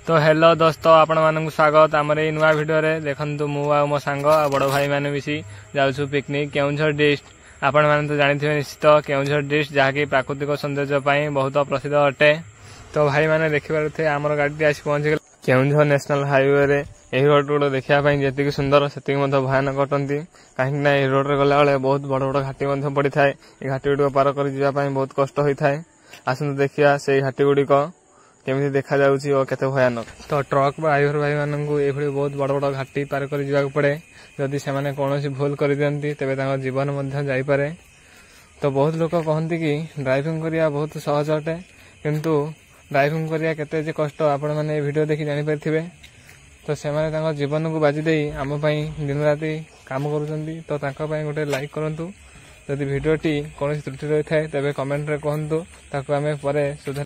तो हेलो दोस्तों आपण मानक स्वागत आमर ये नुआ भिडियो रे देखंतु मु आ मो सांग आ बड़ भाई माने मिसी जाउछु पिकनिक केउंझर डिस्ट्रिक्ट आपण माने तो जानिथिबे निश्चित केउंझर डिस्ट्रिक्ट जहाँकि प्राकृतिक सौंदर्य पई बहुत प्रसिद्ध अटे। तो भाई माने देखिबारथे आमर गाड़ी आसी पहुंच गेल केउंझर नेशनल हाईवे रे। एही रोड गुडो देखिया पई जेतिक सुंदर सेतिक मध्य भयानक अटंती काहेकि ना ए रोड रे गला बेले बहुत बड़ बड़ घाटी मध्य पड़ी थाए। ए घाटी गुडो पार कर जिबा पई बहुत कष्ट होई थाए। आसंतु देखिया से घाटी गुडी को केमिति देखा जाउची और केते भयानक। तो ट्रक ड्राइवर भाई माननकु एभली बहुत बड़ बड़ घाटी पार कर जिबा पड़े। जदि से माने कोनोसी भूल कर दियंती तेबे तांको जीवन मध्य जाई पारे। तो बहुत लोक कहंती कि ड्राइविंग करिया बहुत सहज अटे किंतु ड्राइविंग करिया केते जे कष्ट आपण माने वीडियो देखि जानि परथिबे। तो से माने तांको जीवन को बाजी देई आम पई दिन राती काम करूचंती। तो तांको पई गोटे लाइक करंतु। जदि वीडियोटी कोनोसी त्रुटि रही थाए तेबे कमेंट रे कहंतु ताको आमे परे सुधार